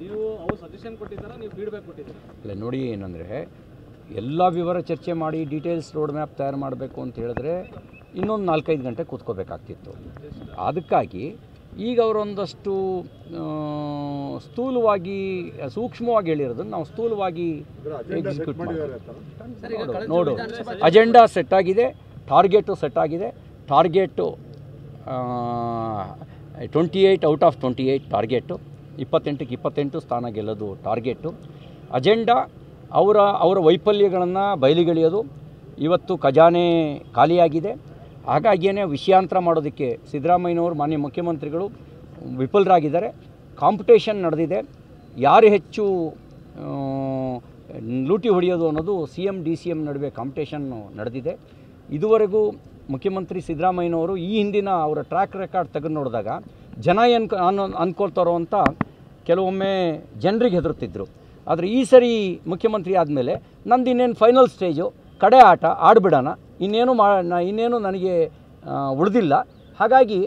ನೀವು ಅವರು ಸಜೆಷನ್ ಕೊಟ್ಟಿದ್ದಾರಾ, ನೀವು ಫೀಡ್ಬ್ಯಾಕ್ ಕೊಟ್ಟಿದ್ದೀರಾ? ಇಲ್ಲ ನೋಡಿ, ಏನಂದರೆ ಎಲ್ಲ ವಿವರ ಚರ್ಚೆ ಮಾಡಿ ಡೀಟೇಲ್ಸ್ ರೋಡ್ ಮ್ಯಾಪ್ ತಯಾರು ಮಾಡಬೇಕು ಅಂತ ಹೇಳಿದ್ರೆ ಇನ್ನೊಂದು 4-5 ಗಂಟೆ ಕೂತ್ಕೋಬೇಕಾಗ್ತಿತ್ತು. ಅದಕ್ಕಾಗಿ ಈಗ ಅವರೊಂದಷ್ಟು ಸ್ಥೂಲವಾಗಿ ಸೂಕ್ಷ್ಮವಾಗಿ ಹೇಳಿರೋದನ್ನು ನಾವು ಸ್ಥೂಲವಾಗಿ ಎಕ್ಸಿಕ್ಯೂಟ್ ಮಾಡ್ತೀವಿ. ನೋಡು, ಅಜೆಂಡಾ ಸೆಟ್ ಆಗಿದೆ, ಟಾರ್ಗೆಟು ಸೆಟ್ ಆಗಿದೆ. ಟಾರ್ಗೆಟು 28 ಔಟ್ ಆಫ್ 28 ಟಾರ್ಗೆಟು, 28ಕ್ಕೆ 28 ಸ್ಥಾನ ಗೆಲ್ಲೋದು ಟಾರ್ಗೆಟು. ಅಜೆಂಡಾ ಅವರ ವೈಫಲ್ಯಗಳನ್ನು ಬಯಲಿಗೆಳೆಯೋದು. ಇವತ್ತು ಖಜಾನೆ ಖಾಲಿಯಾಗಿದೆ. ಹಾಗಾಗಿಯೇ ವಿಷಯಾಂತರ ಮಾಡೋದಕ್ಕೆ ಸಿದ್ದರಾಮಯ್ಯನವರು ಮಾನ್ಯ ಮುಖ್ಯಮಂತ್ರಿಗಳು ವಿಫಲರಾಗಿದ್ದಾರೆ. ಕಾಂಪಿಟೇಷನ್ ನಡೆದಿದೆ. ಯಾರು ಹೆಚ್ಚು ಲೂಟಿ ಹೊಡೆಯೋದು ಅನ್ನೋದು CM DCM ನಡುವೆ ಕಾಂಪಿಟೇಷನ್ ನಡೆದಿದೆ. ಇದುವರೆಗೂ ಮುಖ್ಯಮಂತ್ರಿ ಸಿದ್ದರಾಮಯ್ಯನವರು ಈ ಹಿಂದಿನ ಅವರ ಟ್ರ್ಯಾಕ್ ರೆಕಾರ್ಡ್ ತೆಗೆದು ನೋಡಿದಾಗ ಜನ ಅನ್ಕೊಳ್ತಾರೋ ಅಂತ ಕೆಲವೊಮ್ಮೆ ಜನರಿಗೆ ಹೆದರುತ್ತಿದ್ದರು. ಆದರೆ ಈ ಸರಿ ಮುಖ್ಯಮಂತ್ರಿ ಆದಮೇಲೆ ನಂದು ಇನ್ನೇನು ಫೈನಲ್ ಸ್ಟೇಜು, ಕಡೆ ಆಟ ಆಡಿಬಿಡೋಣ, ಇನ್ನೇನು ನನಗೆ ಉಳಿದಿಲ್ಲ, ಹಾಗಾಗಿ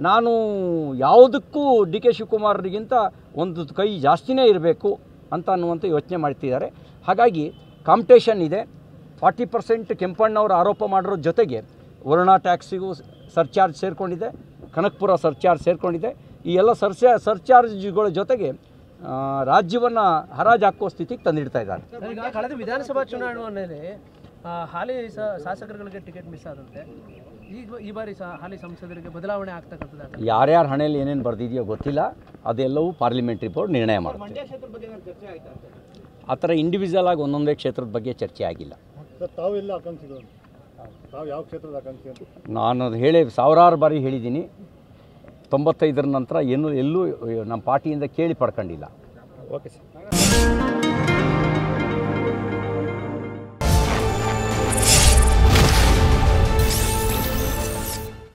ನಾನು ಯಾವುದಕ್ಕೂ DK ಶಿವಕುಮಾರ್ಗಿಂತ ಒಂದು ಕೈ ಜಾಸ್ತಿನೇ ಇರಬೇಕು ಅಂತ ಅನ್ನುವಂಥ ಯೋಚನೆ ಮಾಡ್ತಿದ್ದಾರೆ. ಹಾಗಾಗಿ ಕಾಂಪಿಟೇಷನ್ ಇದೆ. 40% ಕೆಂಪಣ್ಣವರು ಆರೋಪ ಮಾಡಿರೋ ಜೊತೆಗೆ ವರುಣ ಟ್ಯಾಕ್ಸಿಗೂ ಸರ್ಚಾರ್ಜ್ ಸೇರಿಕೊಂಡಿದೆ, ಕನಕಪುರ ಸರ್ಚಾರ್ಜ್ ಸೇರಿಕೊಂಡಿದೆ. ಈ ಎಲ್ಲ ಸರ್ಚಾರ್ಜ್ಗಳ ಜೊತೆಗೆ ರಾಜ್ಯವನ್ನು ಹರಾಜು ಹಾಕುವ ಸ್ಥಿತಿಗೆ ತಂದಿಡ್ತಾ ಇದ್ದಾರೆ. ಕಳೆದ ವಿಧಾನಸಭಾ ಚುನಾವಣೆಯಲ್ಲಿ ಹಾಲಿ ಶಾಸಕರುಗಳಿಗೆ ಟಿಕೆಟ್ ಮಿಸ್ ಆದಂತೆ ಈ ಬಾರಿ ಹಾಲಿ ಸಂಸದರಿಗೆ ಬದಲಾವಣೆ ಆಗ್ತಕ್ಕಂಥದ್ದು ಯಾರ್ಯಾರ ಹಣೆಯಲ್ಲಿ ಏನೇನು ಬರೆದಿದೆಯೋ ಗೊತ್ತಿಲ್ಲ. ಅದೆಲ್ಲವೂ ಪಾರ್ಲಿಮೆಂಟ್ರಿ ಬೋರ್ಡ್ ನಿರ್ಣಯ ಮಾಡುತ್ತೆ. ಆ ಥರ ಇಂಡಿವಿಜುವಲ್ ಆಗಿ ಒಂದೊಂದೇ ಕ್ಷೇತ್ರದ ಬಗ್ಗೆ ಚರ್ಚೆ ಆಗಿಲ್ಲ. ನಾನು ಹೇಳಿ ಸಾವಿರಾರು ಬಾರಿ ಹೇಳಿದ್ದೀನಿ. 95 ನಂತರ ಎಲ್ಲೂ ನಮ್ಮ ಪಾರ್ಟಿಯಿಂದ ಕೇಳಿ ಪಡ್ಕೊಂಡಿಲ್ಲ. Okay sir.